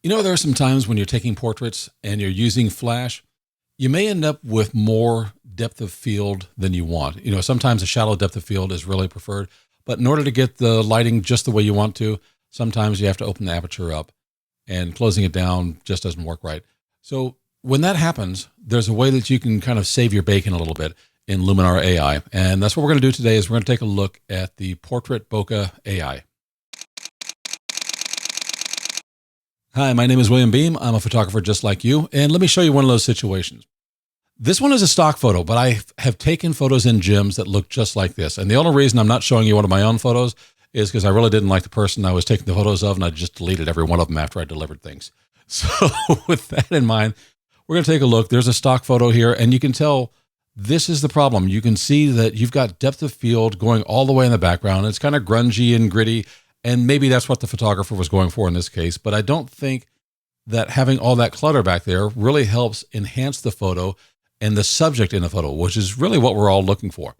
There are some times when you're taking portraits and you're using flash, you may end up with more depth of field than you want. Sometimes a shallow depth of field is really preferred, but in order to get the lighting just the way you want to, sometimes you have to open the aperture up, and closing it down just doesn't work right. So when that happens, there's a way that you can kind of save your bacon a little bit in Luminar AI. And that's what we're going to do today is we're going to take a look at the Portrait Bokeh AI. Hi, my name is William Beem. I'm a photographer just like you. And let me show you one of those situations. This one is a stock photo, but I have taken photos in gyms that look just like this. And the only reason I'm not showing you one of my own photos is because I really didn't like the person I was taking the photos of, and I just deleted every one of them after I delivered things. So with that in mind, we're going to take a look. There's a stock photo here, and you can tell this is the problem. You can see that you've got depth of field going all the way in the background. It's kind of grungy and gritty, and maybe that's what the photographer was going for in this case, but I don't think that having all that clutter back there really helps enhance the photo and the subject in the photo, which is really what we're all looking for.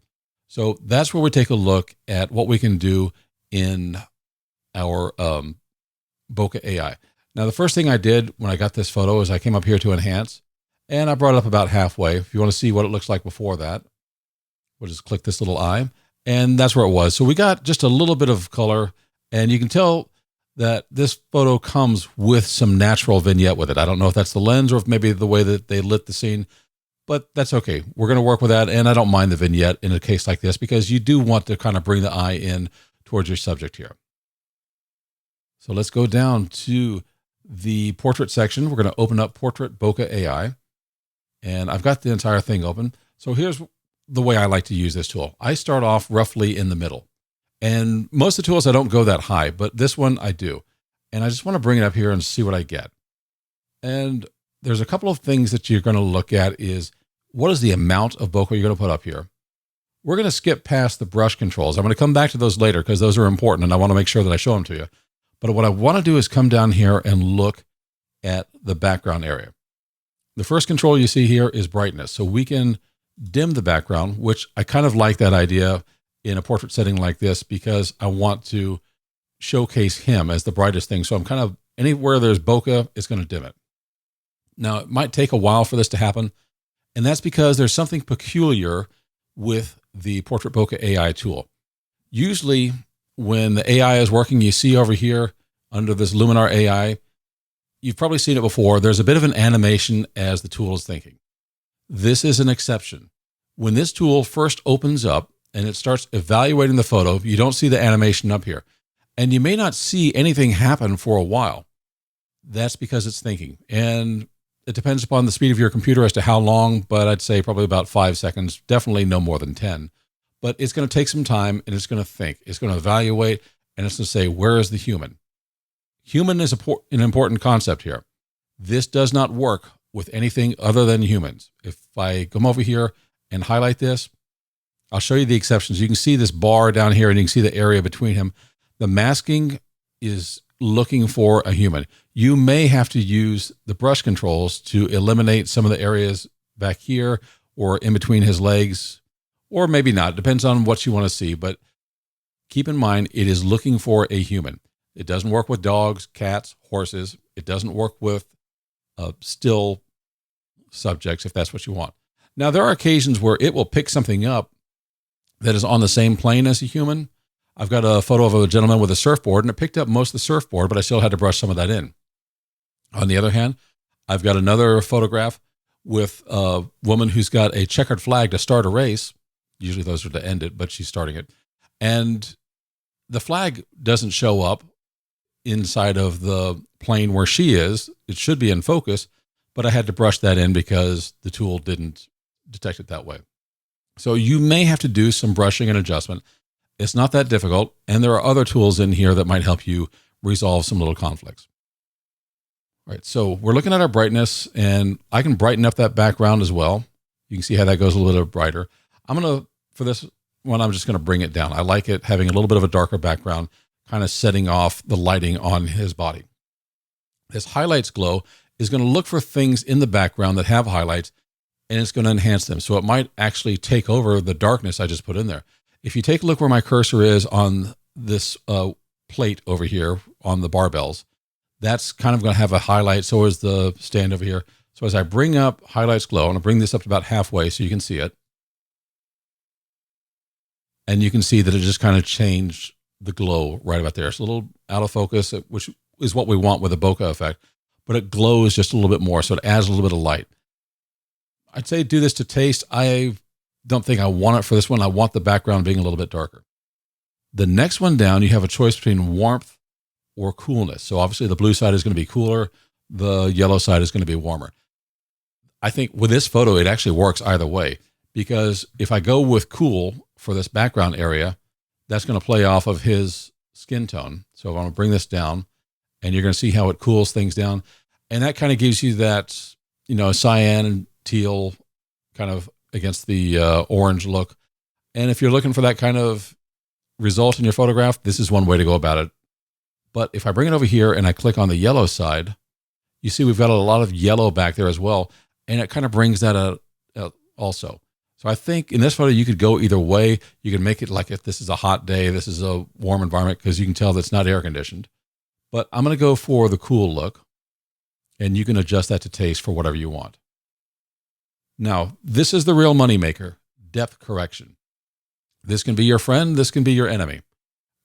So that's where we take a look at what we can do in our Bokeh AI. Now, the first thing I did when I got this photo is I came up here to enhance, and I brought it up about halfway. If you want to see what it looks like before that, we'll just click this little eye, and that's where it was. So we got just a little bit of color, and you can tell that this photo comes with some natural vignette with it. I don't know if that's the lens or if maybe the way that they lit the scene, but that's okay. We're going to work with that, and I don't mind the vignette in a case like this because you do want to kind of bring the eye in towards your subject here. So let's go down to the portrait section. We're going to open up Portrait Bokeh AI, and I've got the entire thing open. So here's the way I like to use this tool. I start off roughly in the middle, and most of the tools I don't go that high, but this one I do. And I just want to bring it up here and see what I get. And there's a couple of things that you're going to look at is what is the amount of bokeh you're going to put up here. We're going to skip past the brush controls. I'm going to come back to those later because those are important and I want to make sure that I show them to you. But what I want to do is come down here and look at the background area. The first control you see here is brightness. So we can dim the background, which I kind of like that idea in a portrait setting like this because I want to showcase him as the brightest thing. So I'm kind of, anywhere there's bokeh, it's going to dim it. Now, it might take a while for this to happen, and that's because there's something peculiar with the Portrait Bokeh AI tool. Usually, when the AI is working, you see over here under this Luminar AI, you've probably seen it before. There's a bit of an animation as the tool is thinking. This is an exception. When this tool first opens up and it starts evaluating the photo, you don't see the animation up here. And you may not see anything happen for a while. That's because it's thinking. And it depends upon the speed of your computer as to how long, but I'd say probably about 5 seconds, definitely no more than 10. But it's going to take some time and it's going to think. It's going to evaluate and it's going to say, where is the human? Human is an important concept here. This does not work with anything other than humans. If I come over here and highlight this, I'll show you the exceptions. You can see this bar down here and you can see the area between him. The masking is looking for a human. You may have to use the brush controls to eliminate some of the areas back here or in between his legs, or maybe not. It depends on what you want to see, but keep in mind, it is looking for a human. It doesn't work with dogs, cats, horses. It doesn't work with still subjects if that's what you want. Now, there are occasions where it will pick something up that is on the same plane as a human. I've got a photo of a gentleman with a surfboard, and it picked up most of the surfboard, but I still had to brush some of that in. On the other hand, I've got another photograph with a woman who's got a checkered flag to start a race. Usually those are to end it, but she's starting it. And the flag doesn't show up inside of the plane where she is. It should be in focus, but I had to brush that in because the tool didn't detect it that way. So you may have to do some brushing and adjustment. It's not that difficult, and there are other tools in here that might help you resolve some little conflicts. All right, so we're looking at our brightness, and I can brighten up that background as well. You can see how that goes a little brighter. For this one, I'm just going to bring it down. I like it having a little bit of a darker background, kind of setting off the lighting on his body. This highlights glow is going to look for things in the background that have highlights, and it's going to enhance them. So it might actually take over the darkness I just put in there. If you take a look where my cursor is on this plate over here on the barbells, that's kind of going to have a highlight. So is the stand over here. So as I bring up highlights glow, I'm going to bring this up to about halfway so you can see it. And you can see that it just kind of changed the glow right about there. It's a little out of focus, which is what we want with a bokeh effect, but it glows just a little bit more. So it adds a little bit of light. I'd say do this to taste. I don't think I want it for this one. I want the background being a little bit darker. The next one down, you have a choice between warmth or coolness. So obviously the blue side is going to be cooler. The yellow side is going to be warmer. I think with this photo, it actually works either way, because if I go with cool for this background area, that's going to play off of his skin tone. So I'm going to bring this down, and you're going to see how it cools things down. And that kind of gives you that, cyan and teal kind of against the orange look. And if you're looking for that kind of result in your photograph, this is one way to go about it. But if I bring it over here and I click on the yellow side, you see we've got a lot of yellow back there as well. And it kind of brings that out also. So I think in this photo, you could go either way. You can make it like if this is a hot day, this is a warm environment, because you can tell that's not air conditioned. But I'm going to go for the cool look, and you can adjust that to taste for whatever you want. Now, this is the real moneymaker, depth correction. This can be your friend, this can be your enemy.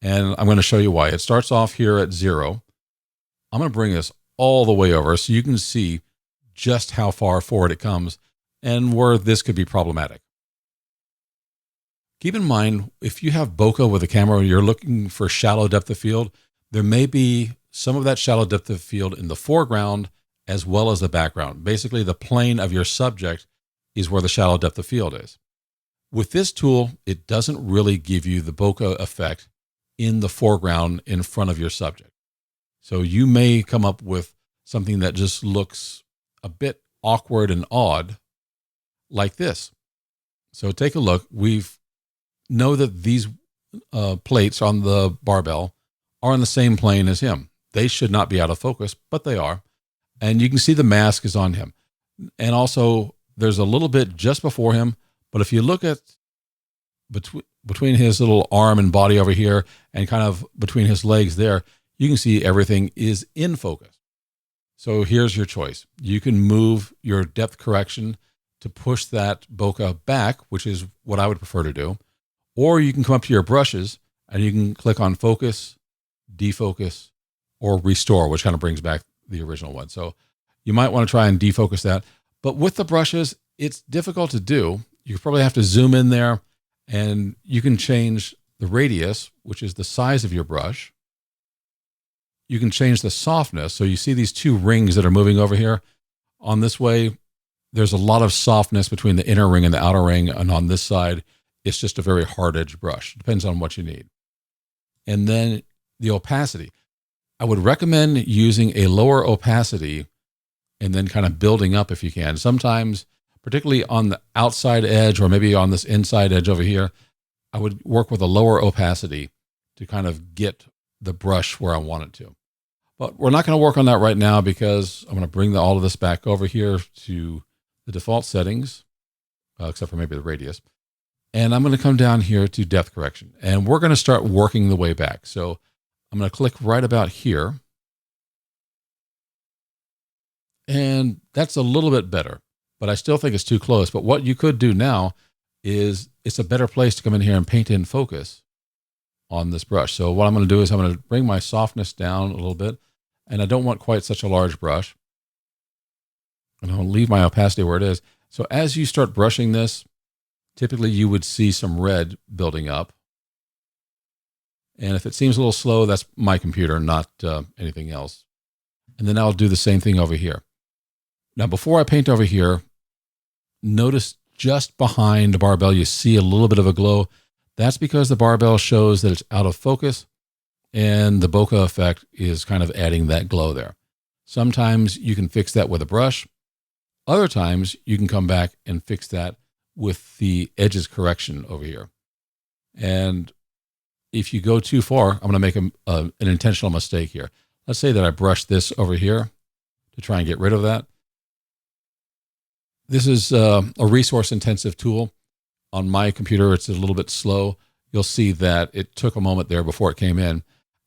And I'm going to show you why. It starts off here at 0. I'm going to bring this all the way over so you can see just how far forward it comes and where this could be problematic. Keep in mind, if you have bokeh with a camera and you're looking for shallow depth of field, there may be some of that shallow depth of field in the foreground as well as the background. Basically, the plane of your subject is where the shallow depth of field is. With this tool, it doesn't really give you the bokeh effect in the foreground in front of your subject. So you may come up with something that just looks a bit awkward and odd like this. So take a look. We know that these plates on the barbell are on the same plane as him. They should not be out of focus, but they are. And you can see the mask is on him. And also there's a little bit just before him, but if you look at between his little arm and body over here and kind of between his legs there, you can see everything is in focus. So here's your choice. You can move your depth correction to push that bokeh back, which is what I would prefer to do. Or you can come up to your brushes and you can click on focus, defocus, or restore, which kind of brings back the original one. So you might want to try and defocus that. But with the brushes, it's difficult to do. You probably have to zoom in there, and you can change the radius, which is the size of your brush. You can change the softness. So you see these two rings that are moving over here. On this way, there's a lot of softness between the inner ring and the outer ring. And on this side, it's just a very hard edge brush. Depends on what you need. And then the opacity. I would recommend using a lower opacity and then kind of building up if you can. Sometimes, particularly on the outside edge or maybe on this inside edge over here, I would work with a lower opacity to kind of get the brush where I want it to. But we're not going to work on that right now because I'm going to bring all of this back over here to the default settings, except for maybe the radius. And I'm going to come down here to depth correction. And we're going to start working the way back. So I'm going to click right about here. And that's a little bit better, but I still think it's too close. But what you could do now is it's a better place to come in here and paint in focus on this brush. So what I'm going to do is I'm going to bring my softness down a little bit, and I don't want quite such a large brush. And I'll leave my opacity where it is. So as you start brushing this, typically you would see some red building up. And if it seems a little slow, that's my computer, not anything else. And then I'll do the same thing over here. Now, before I paint over here, notice just behind the barbell, you see a little bit of a glow. That's because the barbell shows that it's out of focus, and the bokeh effect is kind of adding that glow there. Sometimes you can fix that with a brush. Other times you can come back and fix that with the edges correction over here. And if you go too far, I'm going to make an intentional mistake here. Let's say that I brush this over here to try and get rid of that. This is a resource-intensive tool. On my computer, it's a little bit slow. You'll see that it took a moment there before it came in.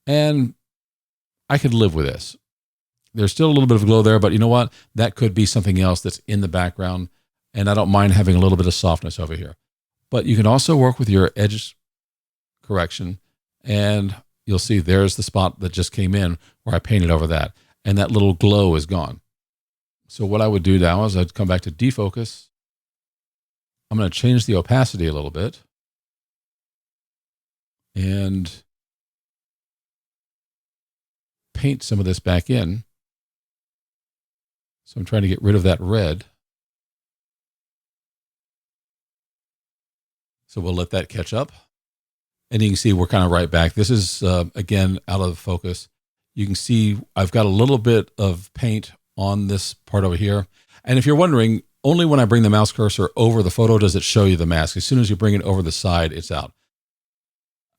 And I could live with this. There's still a little bit of glow there, but you know what? That could be something else that's in the background. And I don't mind having a little bit of softness over here. But you can also work with your edge correction, and you'll see there's the spot that just came in where I painted over that, and that little glow is gone. So what I would do now is I'd come back to defocus. I'm going to change the opacity a little bit, and paint some of this back in. So I'm trying to get rid of that red. So we'll let that catch up. And you can see we're kind of right back. This is, again, out of focus. You can see I've got a little bit of paint on this part over here. And if you're wondering, only when I bring the mouse cursor over the photo does it show you the mask. As soon as you bring it over the side, it's out.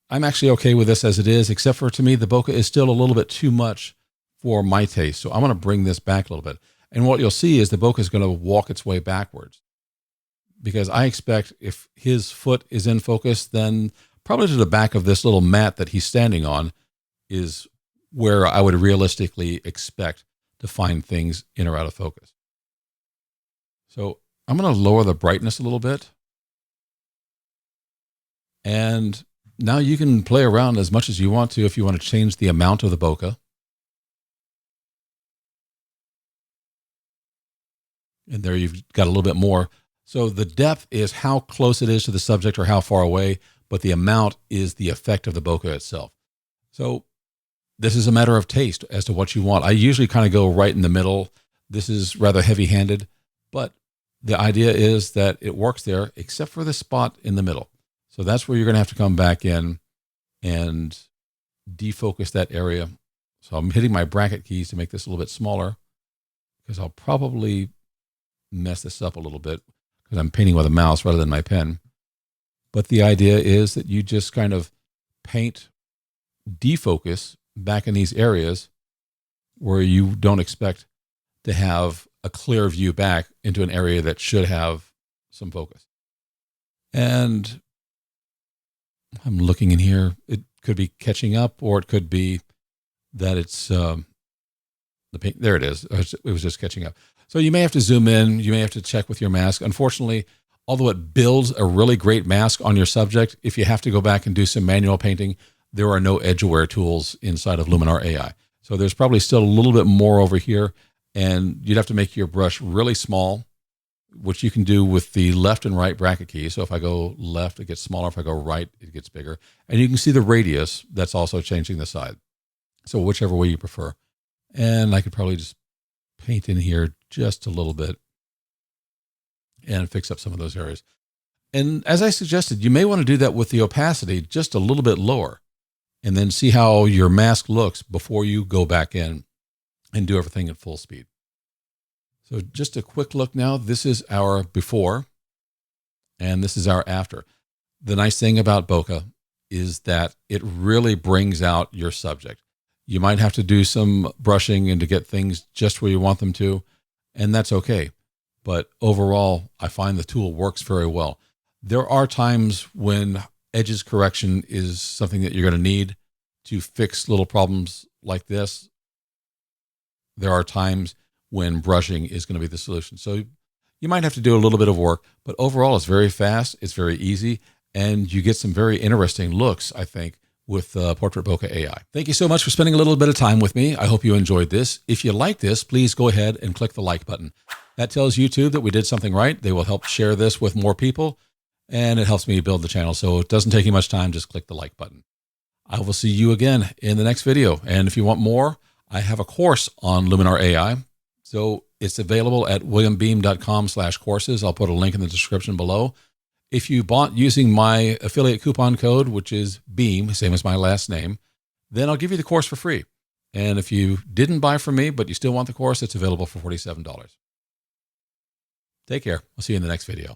I'm actually okay with this as it is, except for, to me, the bokeh is still a little bit too much for my taste. So I'm going to bring this back a little bit. And what you'll see is the bokeh is going to walk its way backwards, because I expect if his foot is in focus, then probably to the back of this little mat that he's standing on is where I would realistically expect to find things in or out of focus. So I'm going to lower the brightness a little bit. And now you can play around as much as you want to if you want to change the amount of the bokeh. And there you've got a little bit more. So the depth is how close it is to the subject or how far away, but the amount is the effect of the bokeh itself. So this is a matter of taste as to what you want. I usually kind of go right in the middle. This is rather heavy-handed, but the idea is that it works there except for the spot in the middle. So that's where you're going to have to come back in and defocus that area. So I'm hitting my bracket keys to make this a little bit smaller, because I'll probably mess this up a little bit because I'm painting with a mouse rather than my pen. But the idea is that you just kind of paint defocus back in these areas where you don't expect to have a clear view back into an area that should have some focus. And I'm looking in here. It could be catching up, or it could be that it's the paint. There it is. It was just catching up. So you may have to zoom in. You may have to check with your mask. Unfortunately, although it builds a really great mask on your subject, if you have to go back and do some manual painting, there are no edge aware tools inside of Luminar AI. So there's probably still a little bit more over here, and you'd have to make your brush really small, which you can do with the left and right bracket key. So if I go left, it gets smaller. If I go right, it gets bigger. And you can see the radius that's also changing the side. So whichever way you prefer. And I could probably just paint in here just a little bit and fix up some of those areas. And as I suggested, you may want to do that with the opacity just a little bit lower, and then see how your mask looks before you go back in and do everything at full speed. So just a quick look now. This is our before, and this is our after. The nice thing about bokeh is that it really brings out your subject. You might have to do some brushing and to get things just where you want them to, and that's okay. But overall, I find the tool works very well. There are times when edges correction is something that you're going to need to fix little problems like this. There are times when brushing is going to be the solution. So you might have to do a little bit of work, but overall it's very fast, it's very easy, and you get some very interesting looks, I think, with Portrait Bokeh AI. Thank you so much for spending a little bit of time with me. I hope you enjoyed this. If you like this, please go ahead and click the like button. That tells YouTube that we did something right. They will help share this with more people, and it helps me build the channel. So it doesn't take you much time. Just click the like button. I will see you again in the next video. And if you want more, I have a course on Luminar AI. So it's available at williambeem.com/courses. I'll put a link in the description below. If you bought using my affiliate coupon code, which is Beem, same as my last name, then I'll give you the course for free. And if you didn't buy from me, but you still want the course, it's available for $47. Take care. I'll see you in the next video.